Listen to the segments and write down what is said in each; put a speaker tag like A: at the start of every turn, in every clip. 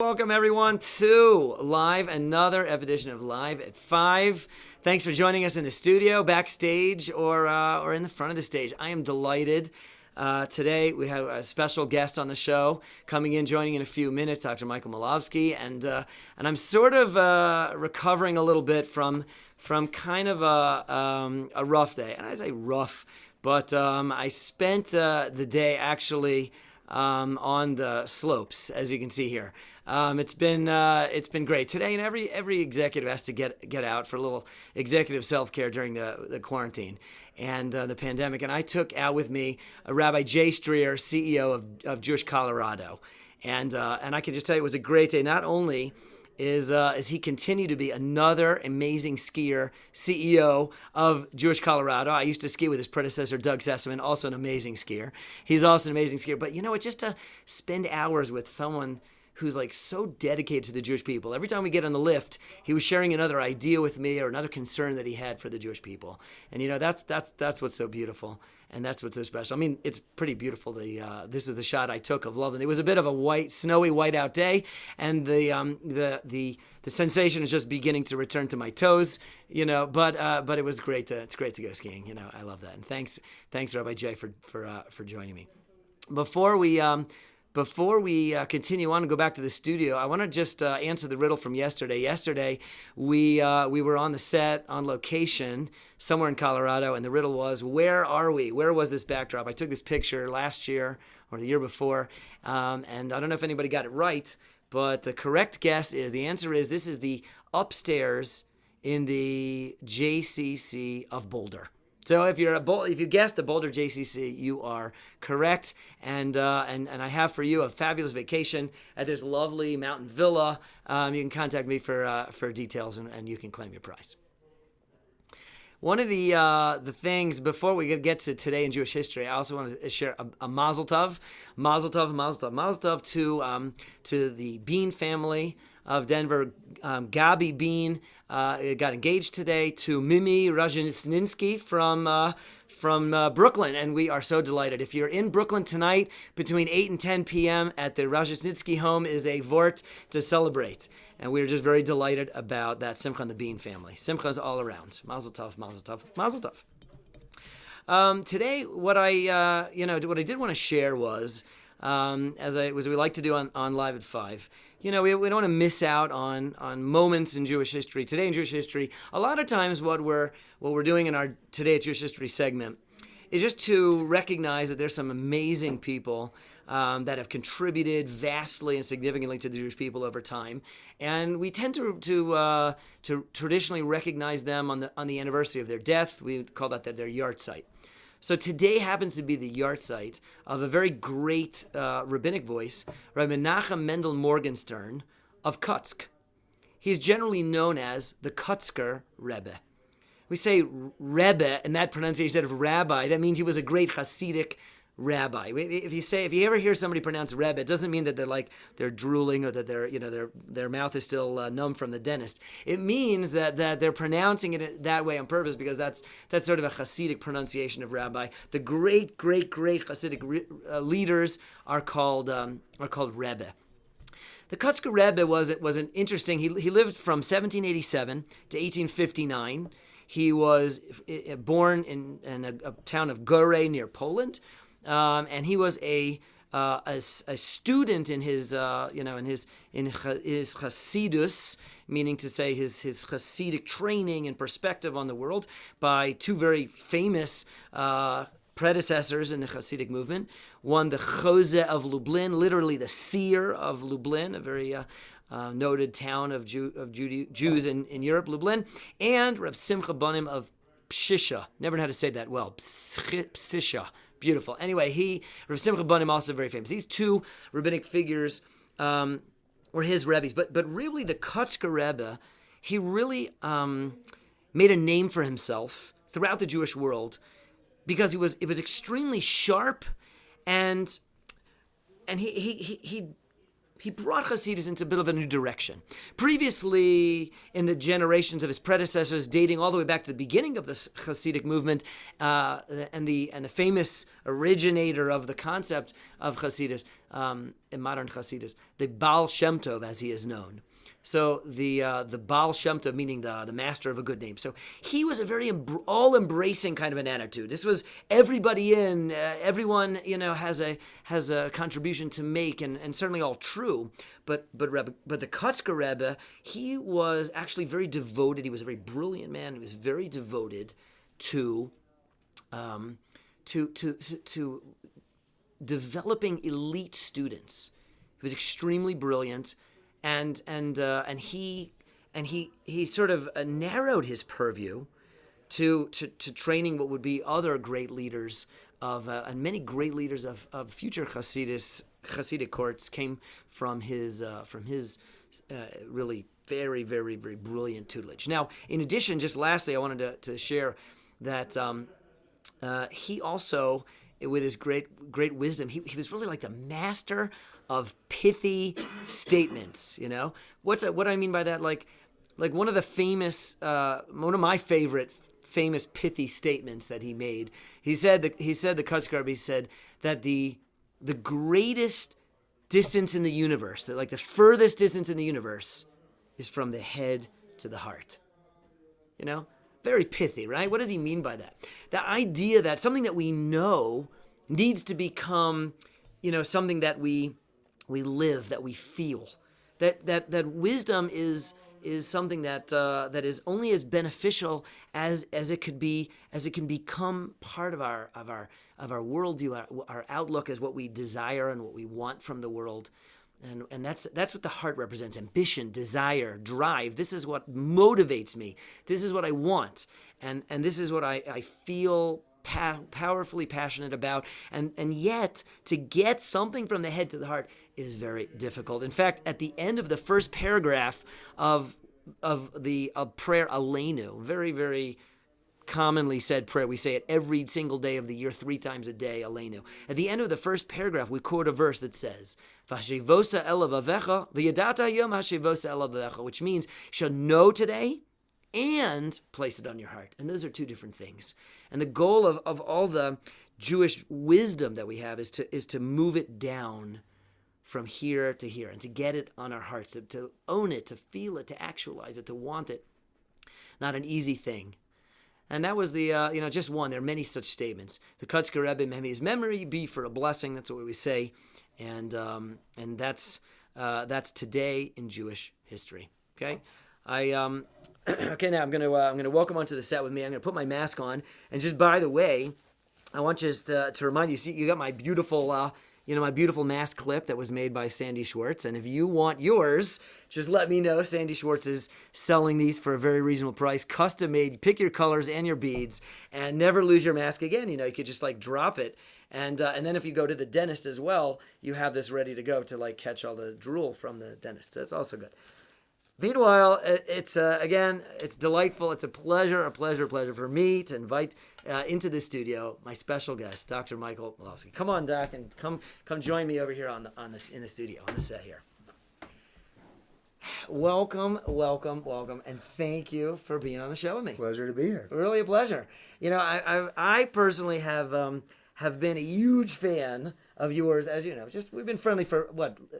A: welcome everyone to another edition of Live at 5. Thanks for joining us in the studio, backstage, or in the front of the stage. I am delighted. Today we have a special guest on the show coming in, joining in a few minutes, Dr. Michael Milobsky, and I'm sort of recovering a little bit from kind of a rough day. And I say rough, but I spent the day actually on the slopes, as you can see here. It's been great today, and every executive has to get out for a little executive self-care during the quarantine and the pandemic. And I took out with me Rabbi Jay Streer, CEO of Jewish Colorado, and I can just tell you it was a great day. Not only is he continued to be another amazing skier, CEO of Jewish Colorado. I used to ski with his predecessor, Doug Sessamon, also an amazing skier. He's also an amazing skier. But you know what? Just to spend hours with someone who's like so dedicated to the Jewish people. Every time we get on the lift, he was sharing another idea with me or another concern that he had for the Jewish people. And you know, that's what's so beautiful. And that's what's so special. I mean, it's pretty beautiful. This is the shot I took of Loveland. It was a bit of a snowy whiteout day, and the sensation is just beginning to return to my toes. You know, but it was great. It's great to go skiing. You know, I love that. And thanks, Rabbi Jay, for joining me. Before we continue on and go back to the studio, I want to just answer the riddle from yesterday. Yesterday, we were on the set, on location, somewhere in Colorado, and the riddle was, where are we? Where was this backdrop? I took this picture last year or the year before, and I don't know if anybody got it right, but the correct guess is, the answer is, this is the upstairs in the JCC of Boulder. So if you guessed the Boulder JCC, you are correct, and I have for you a fabulous vacation at this lovely mountain villa. You can contact me for details, and you can claim your prize. One of the things before we get to today in Jewish history, I also want to share a mazel tov, to the Bean family of Denver. Gabi Bean got engaged today to Mimi Rajninsky from Brooklyn, and we are so delighted. If you're in Brooklyn tonight, between 8 and 10 p.m. at the Rajninsky home is a vort to celebrate. And we're just very delighted about that Simcha and the Bean family. Simcha is all around. Mazel tov, mazel tov, mazel tov. Today, what I did want to share was, as we like to do on Live at 5, you know, we don't want to miss out on moments in Jewish history. Today in Jewish history, a lot of times what we're doing in our Today at Jewish History segment is just to recognize that there's some amazing people that have contributed vastly and significantly to the Jewish people over time, and we tend to traditionally recognize them on the anniversary of their death. We call that their yahrzeit. So today happens to be the yahrzeit of a very great rabbinic voice, Rabbi Menachem Mendel Morgenstern of Kutsk. He's generally known as the Kutzker Rebbe. We say Rebbe, and that pronunciation instead of rabbi, that means he was a great Hasidic rabbi. If you ever hear somebody pronounce Rebbe, it doesn't mean that they're drooling or that their mouth is still numb from the dentist. It means that they're pronouncing it that way on purpose, because that's sort of a Hasidic pronunciation of rabbi. The great Hasidic leaders are called Rebbe. The Kutzker Rebbe was an interesting. He lived from 1787 to 1859. He was born in a town of Gore near Poland. And he was a student in his Hasidus, meaning to say his Hasidic training and perspective on the world, by two very famous predecessors in the Hasidic movement. One, the Chose of Lublin, literally the seer of Lublin, a very noted town of Jews in Europe, Lublin, and Rav Simcha Banim of Pshisha. Never know how to say that well. Pshisha. Beautiful. Anyway, Rav Simcha Banim, also very famous. These two rabbinic figures were his rebbes. But really, the Kutzker Rebbe, he really made a name for himself throughout the Jewish world, because it was extremely sharp, and he he brought Hasidus into a bit of a new direction. Previously, in the generations of his predecessors, dating all the way back to the beginning of the Hasidic movement, and the famous originator of the concept of Hasidus, in modern Hasidus, the Baal Shem Tov, as he is known. So the Baal Shem Tov, meaning the master of a good name. So he was a very all-embracing kind of an attitude. This was everybody everyone has a contribution to make, and certainly all true. But the Kotzker Rebbe, he was actually very devoted. He was a very brilliant man. He was very devoted to developing elite students. He was extremely brilliant. And he sort of narrowed his purview to training what would be other great leaders and many great leaders of future Hasidic courts came from his really very, very, very brilliant tutelage. Now, in addition, just lastly, I wanted to share that he also, with his great wisdom, he was really like the master of pithy statements. What I mean by that, like one of my favorite famous pithy statements that he made. He said the Kotzker Rebbe said that the greatest distance in the universe, the furthest distance in the universe, is from the head to the heart. Very pithy, right? What does he mean by that? The idea that something that we know needs to become, something that we live, that we feel. That wisdom is something that is only as beneficial as it could be, as it can become part of our worldview, our outlook as what we desire and what we want from the world. And that's what the heart represents: ambition, desire, drive. This is what motivates me. This is what I want, and this is what I feel powerfully passionate about. And yet, to get something from the head to the heart is very difficult. In fact, at the end of the first paragraph of the prayer Aleinu, very, very commonly said prayer, we say it every single day of the year, 3 times a day, Aleinu. At the end of the first paragraph, we quote a verse that says, "V'hashevosa elav avecha, v'yadata hayom hashevosa elav avecha," which means you shall know today and place it on your heart. And those are 2 different things. And the goal of all the Jewish wisdom that we have is to move it down from here to here and to get it on our hearts, to own it, to feel it, to actualize it, to want it. Not an easy thing. And that was the, just one. There are many such statements. The Kotzker Rebbe, may his memory be for a blessing. That's what we say. And that's today in Jewish history. Okay? Okay, now I'm gonna welcome onto the set with me. I'm gonna put my mask on, and just by the way, I want just to remind you. See, you got my beautiful, my beautiful mask clip that was made by Sandy Schwartz. And if you want yours, just let me know. Sandy Schwartz is selling these for a very reasonable price, custom made. Pick your colors and your beads, and never lose your mask again. You could just drop it, and then if you go to the dentist as well, you have this ready to go to catch all the drool from the dentist. That's also good. Meanwhile, it's delightful. It's a pleasure for me to invite into the studio my special guest, Dr. Michael Milobsky. Come on, Doc, and come join me over here in the studio on the set here. Welcome, and thank you for being on the show with me.
B: Pleasure to be here.
A: Really a pleasure. I personally have been a huge fan of yours, as you know. We've been friendly for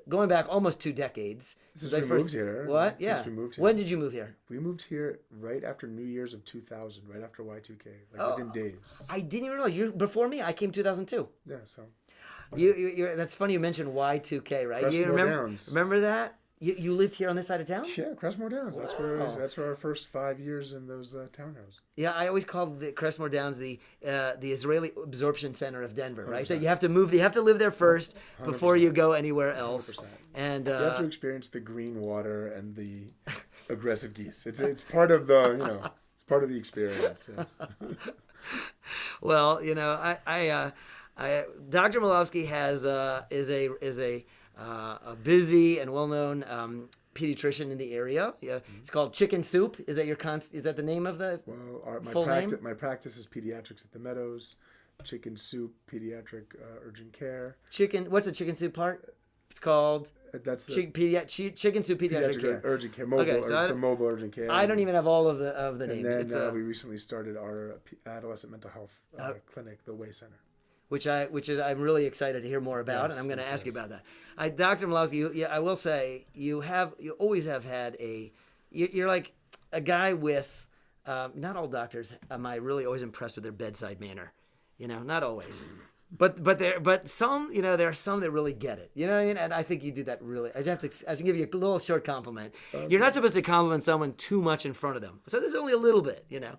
A: going back almost 2 decades.
B: Since we moved here.
A: What?
B: Since we moved here.
A: When did you move here?
B: We moved here right after New Year's of 2000, right after Y2K, within days.
A: I didn't even realize you before me. I came 2002.
B: Yeah, so.
A: You that's funny you mentioned Y2K, right?
B: Crestmore Downs.
A: Remember that? You lived here on this side of town?
B: Yeah, Crestmore Downs. Wow. That's where our first 5 years in those townhouses.
A: Yeah, I always called the Crestmore Downs the Israeli Absorption Center of Denver, 100%. Right? So you have to move. You have to live there first 100%. Before you go anywhere else.
B: 100%.
A: And
B: you have to experience the green water and the aggressive geese. It's part of the it's part of the experience. Yeah.
A: Well, Dr. Milobsky is a busy and well-known pediatrician in the area. Yeah, mm-hmm. It's called Chicken Soup. Is that is that the name of the full name?
B: My practice is pediatrics at the Meadows. Chicken Soup, pediatric urgent care.
A: Chicken. What's the Chicken Soup part? It's called
B: That's the
A: Chicken Soup Pediatric Care.
B: urgent care. Mobile.
A: Okay, so
B: it's the mobile urgent care.
A: I don't even have all of the
B: And
A: names.
B: then we recently started our adolescent mental health clinic, the Way Center.
A: Which I'm really excited to hear more about, and I'm going to ask you about that. Dr. Milobsky, I will say you always have had you're like a guy with. Not all doctors am I really always impressed with their bedside manner, not always, but some, there are some that really get it, and I think you do that really. I should give you a little short compliment. Okay. You're not supposed to compliment someone too much in front of them, so there's only a little bit, You have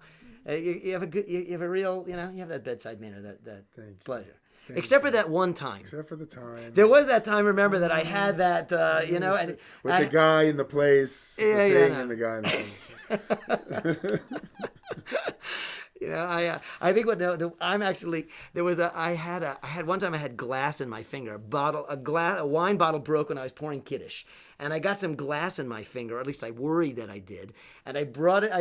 A: a real, you have that bedside manner, that pleasure. Except for that one time.
B: Except for the time.
A: There was that time, remember, that I had that, and
B: with the guy in the place, and the guy in the place.
A: I think I had one time I had glass in my finger. A wine bottle broke when I was pouring Kiddush, and I got some glass in my finger, or at least I worried that I did. And I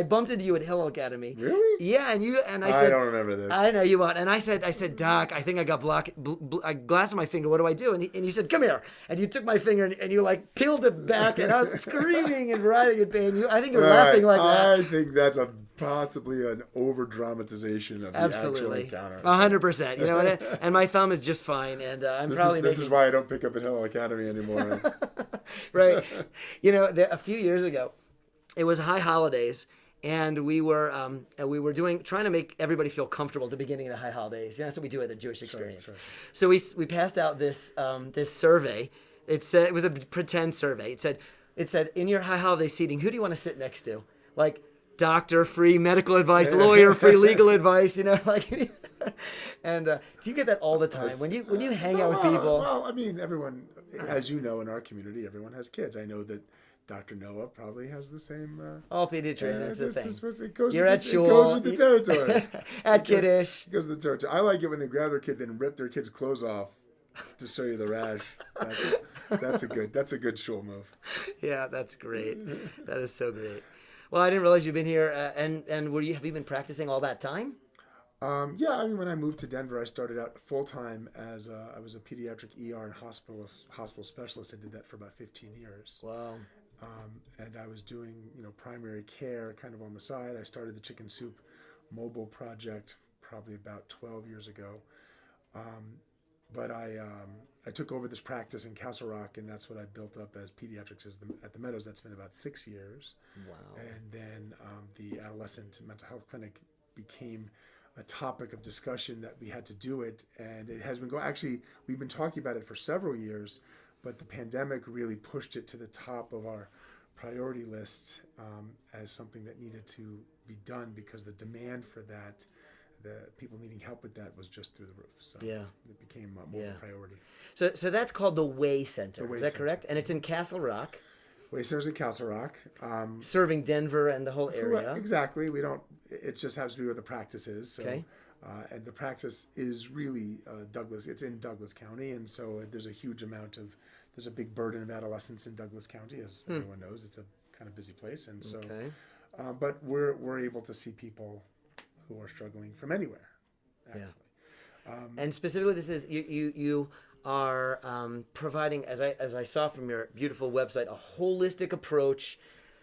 A: bumped into you at Hill Academy.
B: Really?
A: Yeah, and I said,
B: I don't remember this.
A: I know you won't. And I said, Doc, I think I got glass in my finger. What do I do? And you said, come here. And you took my finger and you like peeled it back, and I was screaming and writhing in pain. I think you were laughing like that.
B: I think that's possibly an over dramatization of the actual encounter.
A: 100%. You know what? And my thumb is just fine. And
B: this is why I don't pick up at Hill Academy anymore.
A: Right. A few years ago, it was high holidays, and we were trying to make everybody feel comfortable at the beginning of the high holidays. That's what we do at the Jewish Experience. Sure. So we passed out this survey. It was a pretend survey. It said in your high holiday seating, who do you want to sit next to? Like doctor, free medical advice, lawyer, free legal advice. And do you get that all the time when you hang out with people?
B: Well, I mean, everyone, as you know, in our community, everyone has kids. I know that Dr. Noah probably has the same.
A: All pediatricians, the thing.
B: You're at shul. It goes with the territory.
A: At Kiddush.
B: It goes with the territory. I like it when they grab their kid, then rip their kid's clothes off to show you the rash. That's a good shul move.
A: Yeah, that's great. That is so great. Well, I didn't realize you've been here, and have you been practicing all that time?
B: Yeah, I mean, when I moved to Denver, I started out full time as I was a pediatric ER and hospital specialist. I did that for about 15 years.
A: Wow.
B: And I was doing, primary care kind of on the side. I started the Chicken Soup mobile project probably about 12 years ago. But I took over this practice in Castle Rock, and that's what I built up as pediatrics at the Meadows. That's been about 6 years.
A: Wow.
B: And then the adolescent mental health clinic became a topic of discussion that we had to do it, and it has been going. Actually, we've been talking about it for several years, but the pandemic really pushed it to the top of our priority list as something that needed to be done because the demand for that, the people needing help with that, was just through the roof. So it became more of a priority.
A: So that's called the Way Center. Is that correct? And it's in Castle Rock.
B: Way Center's in Castle Rock.
A: Serving Denver and the whole area.
B: Exactly. We don't. It just happens to be where the practice is. So,
A: okay.
B: And the practice is really Douglas. It's in Douglas County, and so there's a big burden of adolescents in Douglas County, as everyone knows. It's a kind of busy place, and so.
A: Okay.
B: But we're able to see people who are struggling from anywhere. Actually.
A: Yeah. And specifically, this is you are providing, as I saw from your beautiful website, a holistic approach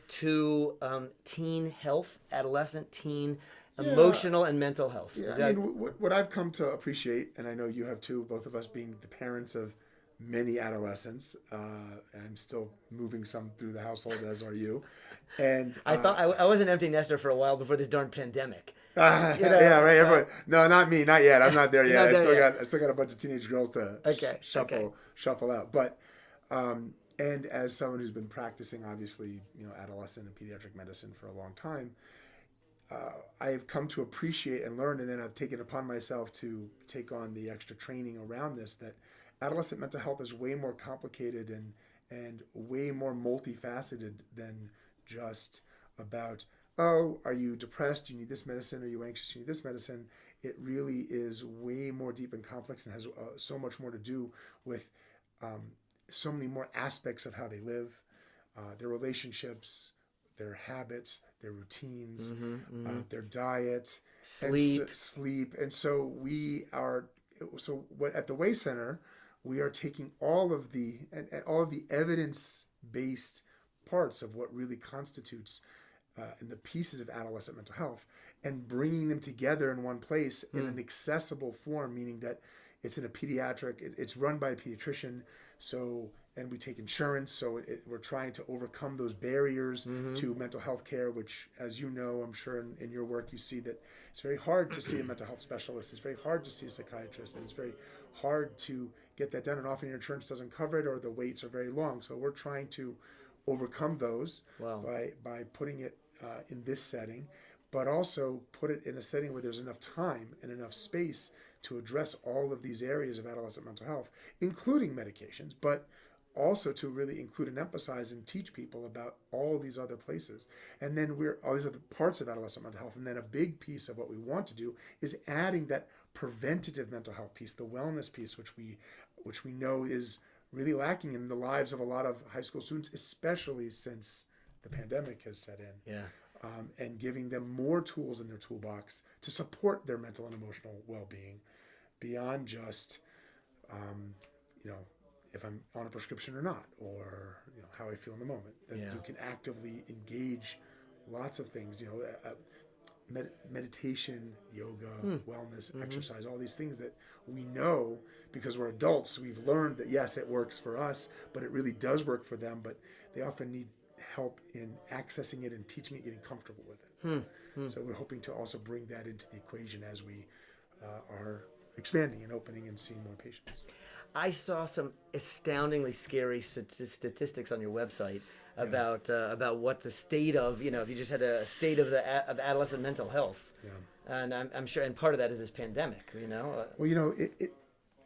A: to teen health, adolescent, teen, emotional and mental health.
B: Yeah, I mean, what I've come to appreciate, and I know you have too, both of us being the parents of many adolescents, I'm still moving some through the household, as are you. And
A: I thought I was an empty nester for a while before this darn pandemic.
B: Yeah, right. Everyone, no, not me, not yet. I'm not there yet. I still got a bunch of teenage girls to shuffle out. But and as someone who's been practicing, obviously, adolescent and pediatric medicine for a long time, I have come to appreciate and learn, and then I've taken upon myself to take on the extra training around this, that adolescent mental health is way more complicated and way more multifaceted than just about, oh, are you depressed? You need this medicine. Are you anxious? You need this medicine. It really is way more deep and complex and has so much more to do with so many more aspects of how they live, their relationships, their habits, their routines, their diet, sleep. And so at the Way Center, we are taking all of the evidence-based parts of what really constitutes and the pieces of adolescent mental health and bringing them together in one place in an accessible form, meaning that it's in a pediatric, it's run by a pediatrician, and we take insurance, so we're trying to overcome those barriers to mental health care, which, as you know, I'm sure in your work you see that it's very hard to see a mental health specialist, it's very hard to see a psychiatrist, and it's very hard to get that done, and often your insurance doesn't cover it or the waits are very long. So we're trying to overcome those by putting it in this setting, but also put it in a setting where there's enough time and enough space to address all of these areas of adolescent mental health, including medications, but also to really include and emphasize and teach people about all these other places. And then all these other parts of adolescent mental health. And then a big piece of what we want to do is adding that preventative mental health piece, the wellness piece, which we know is really lacking in the lives of a lot of high school students, especially since the pandemic has set in.
A: Yeah.
B: And giving them more tools in their toolbox to support their mental and emotional well-being beyond just, if I'm on a prescription or not, or how I feel in the moment. That you can actively engage lots of things, meditation, yoga, wellness, exercise, all these things that we know because we're adults, we've learned that yes, it works for us, but it really does work for them, but they often need help in accessing it and teaching it, getting comfortable with it. So we're hoping to also bring that into the equation as we are expanding and opening and seeing more patients.
A: I saw some astoundingly scary statistics on your website about what the state of, if you just had a state of adolescent mental health. Yeah. And I'm sure, and part of that is this pandemic,
B: Well,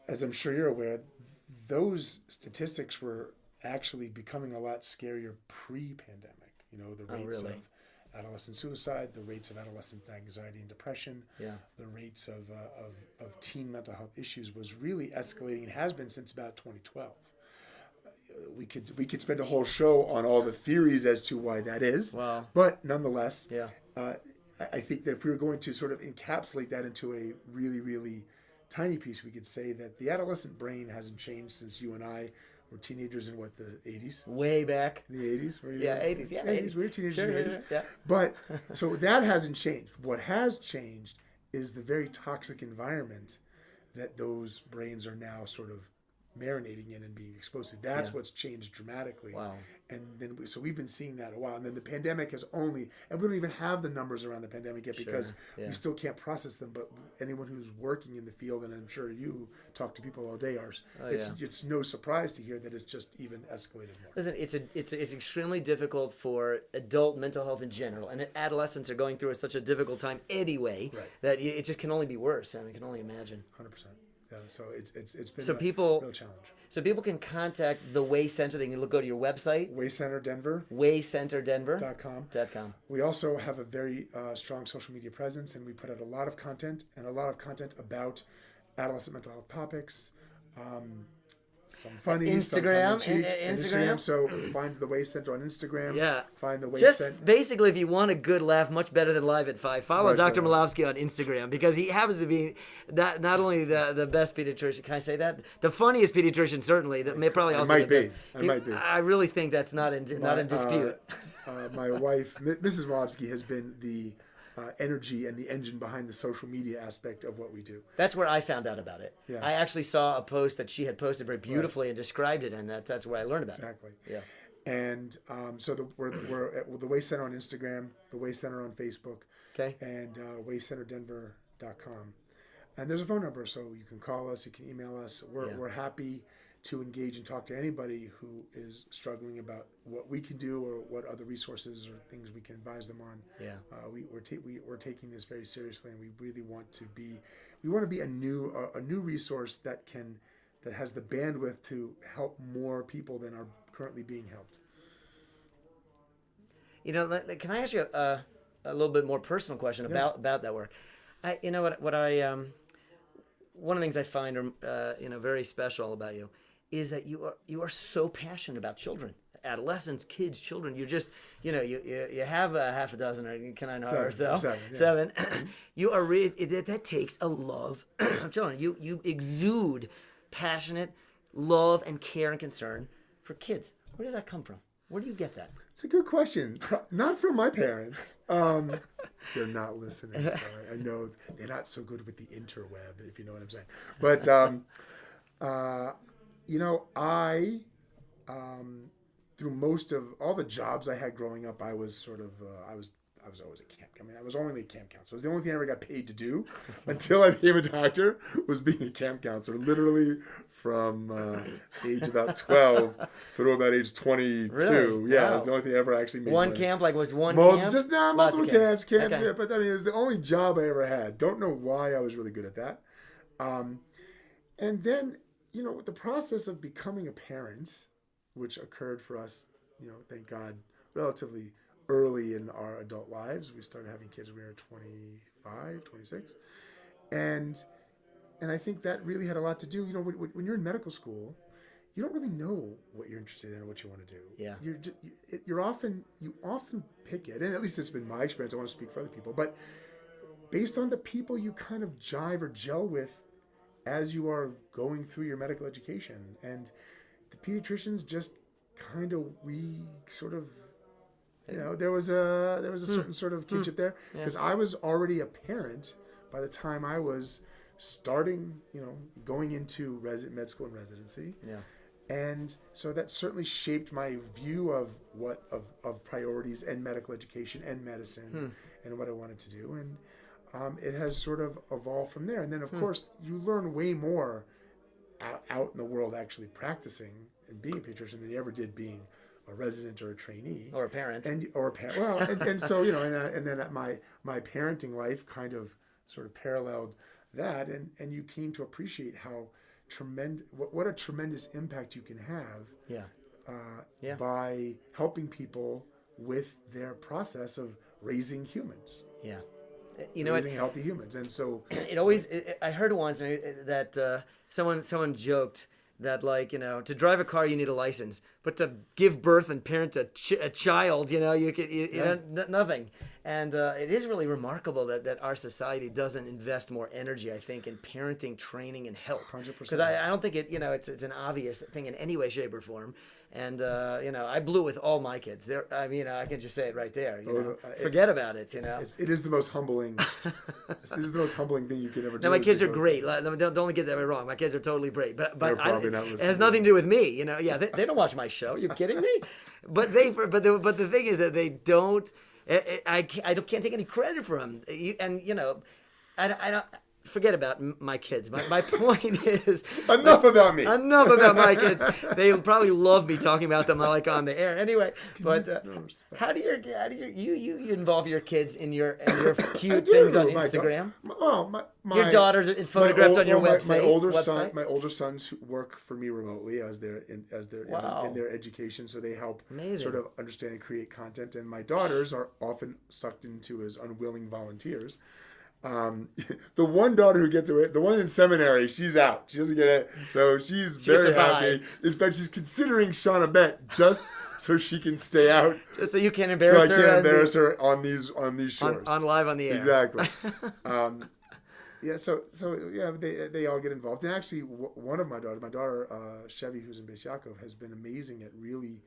B: as I'm sure you're aware, those statistics were actually becoming a lot scarier pre-pandemic. The rates of adolescent suicide, the rates of adolescent anxiety and depression, the rates of teen mental health issues was really escalating and has been since about 2012. We could spend a whole show on all the theories as to why that is, but nonetheless, I think that if we were going to sort of encapsulate that into a really, really tiny piece, we could say that the adolescent brain hasn't changed since you and I were teenagers in the 80s?
A: Way back.
B: The 80s?
A: 80s, yeah.
B: 80s. We were teenagers in the 80s.
A: Yeah.
B: But, so that hasn't changed. What has changed is the very toxic environment that those brains are now sort of marinating in and being exposed to. That's what's changed dramatically.
A: Wow.
B: And then so we've been seeing that a while. And then the pandemic has and we don't even have the numbers around the pandemic yet because we still can't process them. But anyone who's working in the field, and I'm sure you talk to people all day, it's no surprise to hear that it's just even escalated more.
A: Listen, it's extremely difficult for adult mental health in general, and adolescents are going through such a difficult time anyway that it just can only be worse. I can only imagine.
B: 100%. Yeah, so it's been a real challenge.
A: So people can contact the Way Center. They can go to your website.
B: WayCenterDenver.com. We also have a very strong social media presence, and we put out a lot of content about adolescent mental health topics. Some funny,
A: Instagram.
B: Instagram. So find the Way Center on Instagram.
A: Yeah.
B: Find the Way Center.
A: Basically, if you want a good laugh, much better than Live at 5, follow Dr. Milobsky on Instagram because he happens to be not only the best pediatrician. Can I say that? The funniest pediatrician, certainly. That may probably also
B: might be.
A: I really think that's not in dispute.
B: My wife, Mrs. Milobsky, has been the energy and the engine behind the social media aspect of what we do.
A: That's where I found out about it.
B: Yeah.
A: I actually saw a post that she had posted very beautifully and described it, and that's where I learned about
B: it.
A: Yeah.
B: And so we're at the Way Center on Instagram, the Way Center on Facebook, and WayCenterDenver.com. And there's a phone number, so you can call us, you can email us. We're happy to engage and talk to anybody who is struggling about what we can do or what other resources or things we can advise them on.
A: Yeah.
B: We're taking this very seriously, and we really want to be a new resource that has the bandwidth to help more people than are currently being helped.
A: Can I ask you a little bit more personal question about that work? One of the things I find very special about you is that you are so passionate about children, adolescents, kids, children. You're just, you have a half a dozen, or can I know, or so? Seven. You are that takes a love of children. You exude passionate, love and care and concern for kids. Where does that come from? Where do you get that?
B: It's a good question. Not from my parents. They're not listening, so I know they're not so good with the interweb, if you know what I'm saying. But I through most of all the jobs I had growing up, I was sort of I was always a camp. I mean, I was only a camp counselor. It was the only thing I ever got paid to do until I became a doctor, was being a camp counselor. Literally from age about 12 through about age 22.
A: Really?
B: Yeah,
A: Wow.
B: it was the only thing I ever actually made
A: One
B: money.
A: camp, like was one
B: Multiple,
A: camp?
B: just
A: Lots
B: multiple
A: of
B: camps.
A: Okay.
B: Yeah, but I mean, it was the only job I ever had. Don't know why I was really good at that. And then, with the process of becoming a parent, which occurred for us, thank God, relatively early in our adult lives. We started having kids when we were 25, 26. And I think that really had a lot to do, when you're in medical school, you don't really know what you're interested in or what you want to do.
A: Yeah.
B: You often pick it, and at least it's been my experience. I want to speak for other people, but based on the people you kind of jive or gel with as you are going through your medical education. And the pediatricians just we sort of, there was a certain sort of kinship there, because I was already a parent by the time I was starting, going into med school and residency.
A: Yeah.
B: And so that certainly shaped my view of of priorities and medical education and medicine and what I wanted to do. And it has sort of evolved from there. And then, of course, you learn way more out in the world actually practicing and being a pediatrician than you ever did being a resident or a trainee.
A: Or a parent.
B: Well, and so, and then my parenting life kind of sort of paralleled that. And you came to appreciate how what a tremendous impact you can have by helping people with their process of raising humans.
A: Yeah.
B: Raising healthy humans. And so
A: I heard once that someone joked that, like, to drive a car you need a license, but to give birth and parent a child, nothing. And it is really remarkable that our society doesn't invest more energy, I think, in parenting, training, and health.
B: 100%.
A: Because I don't think it's an obvious thing in any way, shape, or form. And I blew with all my kids. I can just say it right there. Forget about it.
B: It is the most humbling. This is the most humbling thing you can ever do.
A: Now my kids are great. Don't get that right wrong. My kids are totally great. But
B: probably not
A: it has nothing to do with me. Yeah, they don't watch my show. You're kidding me? But the thing is that they don't. I can't take any credit for them. I don't. Forget about my kids. My point is
B: enough about me.
A: Enough about my kids. They probably love me talking about them like on the air. Anyway, but how do you involve your kids in your cute things on Instagram? Your daughters are photographed on your website.
B: My older sons work for me remotely as they're in their education, so they help sort of understand and create content. And my daughters are often sucked into as unwilling volunteers. The one daughter who gets away, the one in seminary, she's out. She doesn't get it, so she's very happy. In fact, she's considering Shauna Bet just so she can stay out.
A: So you can't embarrass her.
B: So I can't embarrass her on these shores.
A: On live on the air.
B: Exactly. They all get involved. And actually, one of my daughter Chevy, who's in Beis Yaakov, has been amazing at really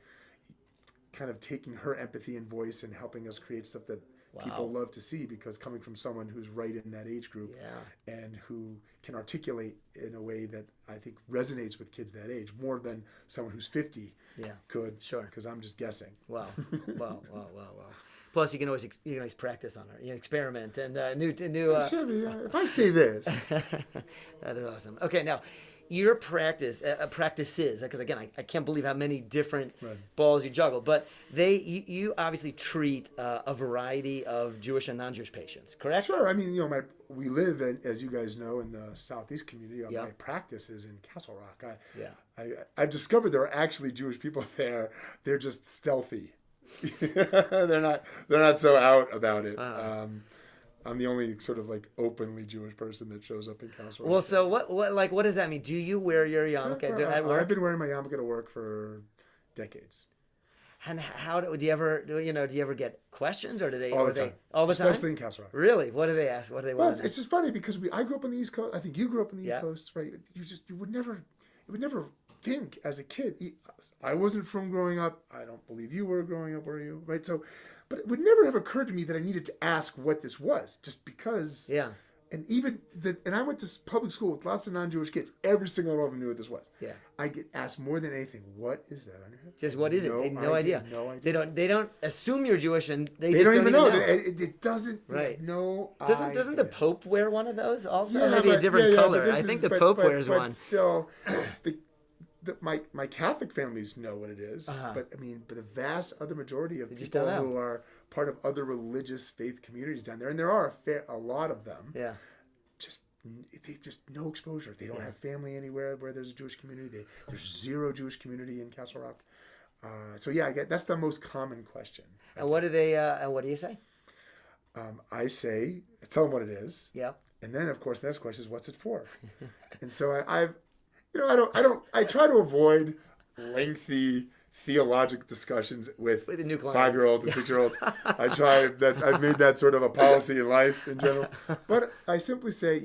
B: kind of taking her empathy and voice and helping us create stuff that people love to see, because coming from someone who's right in that age group and who can articulate in a way that I think resonates with kids that age more than someone who's 50 could.
A: Sure.
B: Because I'm just guessing.
A: Wow. Plus, you can always practice on her, experiment and new.
B: Chevy, if I say this,
A: that is awesome. Okay, now your practices, because again, I can't believe how many different balls you juggle, but you obviously treat a variety of Jewish and non-Jewish patients, correct?
B: Sure. I mean, we live, as you guys know, in the Southeast community. My practice is in Castle Rock. I've discovered there are actually Jewish people there. They're just stealthy. They're not so out about it. I'm the only sort of like openly Jewish person that shows up in Castle Rock.
A: Well, so what does that mean? Do you wear your yarmulke at work?
B: I've been wearing my yarmulke at work for decades.
A: And how do you ever get questions, or do they
B: all the time?
A: All the time,
B: especially in Castle Rock.
A: Really? What do they ask? What do they want?
B: Well, it's just funny because I grew up on the East Coast. I think you grew up on the East Coast, right? It would never think as a kid, I wasn't from growing up. I don't believe you were growing up, were you? Right? So, but it would never have occurred to me that I needed to ask what this was, just because.
A: Yeah.
B: And even and I went to public school with lots of non-Jewish kids. Every single one of them knew what this was.
A: Yeah.
B: I get asked more than anything, what is that on your head?
A: Just what is it? They have no idea.
B: No idea.
A: They don't assume you're Jewish, and they
B: don't
A: just
B: even know.
A: know.
B: It doesn't.
A: Right.
B: No.
A: Doesn't the Pope wear one of those also?
B: Yeah,
A: Maybe a different color.
B: I
A: think the Pope wears one.
B: Still, my Catholic families know what it is. But the vast other majority of people who are part of other religious faith communities down there, and there are a lot of them.
A: Yeah.
B: They just no exposure. They don't have family anywhere where there's a Jewish community. There's zero Jewish community in Castle Rock. So I get that's the most common question.
A: And what do they? And what do you say?
B: I say, tell them what it is.
A: Yeah.
B: And then of course the next question is, what's it for? And so I try to avoid lengthy theological discussions with
A: the new
B: 5-year-olds and 6-year-olds. I've made that sort of a policy in life in general. But I simply say,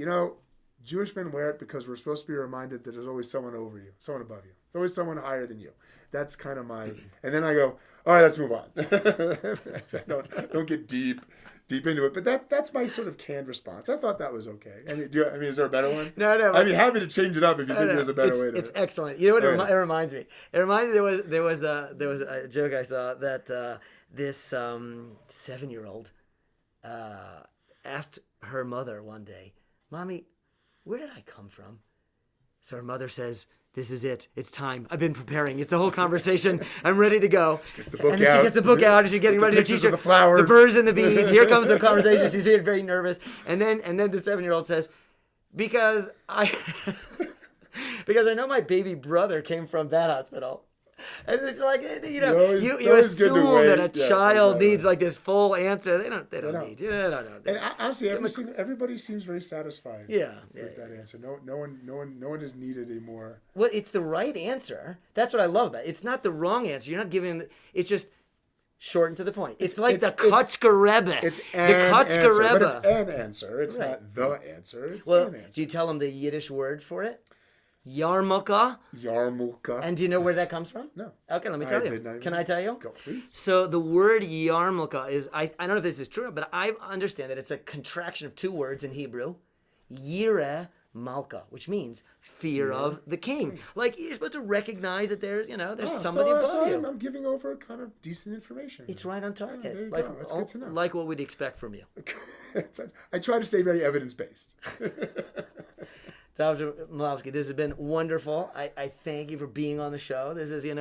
B: Jewish men wear it because we're supposed to be reminded that there's always someone over you, someone above you. There's always someone higher than you. That's kind of my, and then I go, all right, let's move on. don't get deep into it. But that's my sort of canned response. I thought that was okay. Is there a better one?
A: No.
B: I'd be happy to change it up if you think there's a better way to
A: It's excellent. You know what it reminds me? It reminds me there was a joke I saw that this 7-year-old asked her mother one day, "Mommy, where did I come from?" So her mother says, "This is it. It's time. I've been preparing. It's the whole conversation. I'm ready to go."
B: She gets the book
A: and then
B: out.
A: she gets the book out and she's getting ready to teach her
B: the flowers,
A: the birds and the bees. Here comes the conversation. She's getting very nervous. And then the 7-year-old says, because I know my baby brother came from that hospital. And it's like, you assume that a child needs like this full answer. They don't need.
B: And honestly, everybody seems very satisfied. With that answer. No one has needed a more.
A: Well, it's the right answer. That's what I love about it. It's not the wrong answer. You're not giving. It's just short and to the point. It's like the Kutzker Rebbe.
B: It's an answer, but it's an answer. It's not the answer. It's an answer.
A: Do you tell them the Yiddish word for it? Yarmulke. And do you know where that comes from?
B: No.
A: Okay, let me tell you. Can I tell you?
B: Go, please.
A: So the word yarmulke is, I don't know if this is true, but I understand that it's a contraction of two words in Hebrew. Yireh Malka, which means fear of the king. Like, you're supposed to recognize that there's somebody above you.
B: I'm giving over kind of decent information.
A: It's right on target.
B: There you go. That's good to know.
A: Like what we'd expect from you.
B: I try to stay very evidence-based.
A: Dr. Milobsky, this has been wonderful. I thank you for being on the show. This is, I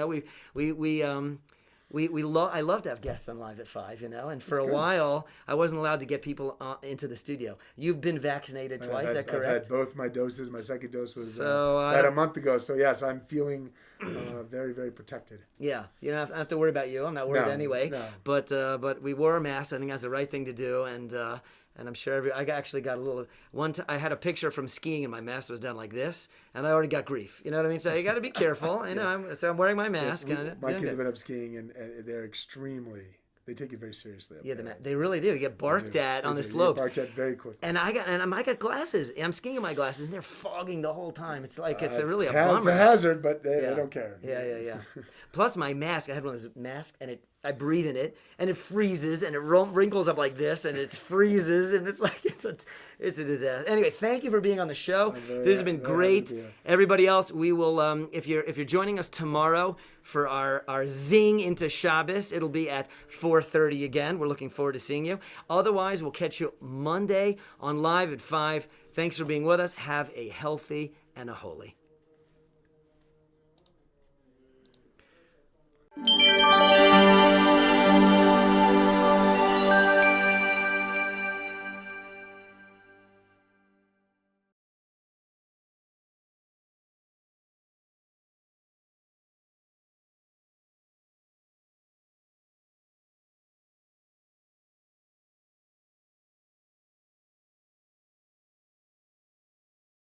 A: love to have guests on Live at 5, and for a while I wasn't allowed to get people into the studio. You've been vaccinated twice, is that correct?
B: I've had both my doses. My second dose was about a month ago. So yes, I'm feeling very, very protected. Yeah, you don't have to worry about you. I'm not worried anyway. No. But we wore a mask. I think that's the right thing to do, and I'm sure I actually got a little. I had a picture from skiing and my mask was done like this, and I already got grief. You know what I mean? So you got to be careful. So I'm wearing my mask. My kids have been up skiing and they're extremely. They take it very seriously.
A: They really do. You get barked at on the slopes.
B: Barked at very quickly.
A: And I got glasses. I'm skiing in my glasses, and they're fogging the whole time. It's like it's really a bummer.
B: It's a hazard, but they don't care.
A: Yeah. Plus my mask. I had one of those masks, and I breathe in it, and it freezes, and it wrinkles up like this, and it freezes, and it's like it's a disaster. Anyway, thank you for being on the show. This has been great. Everybody else, we will if you're joining us tomorrow for our zing into Shabbos, it'll be at 4:30 again. We're looking forward to seeing you. Otherwise, we'll catch you Monday on Live at 5. Thanks for being with us. Have a healthy and a holy.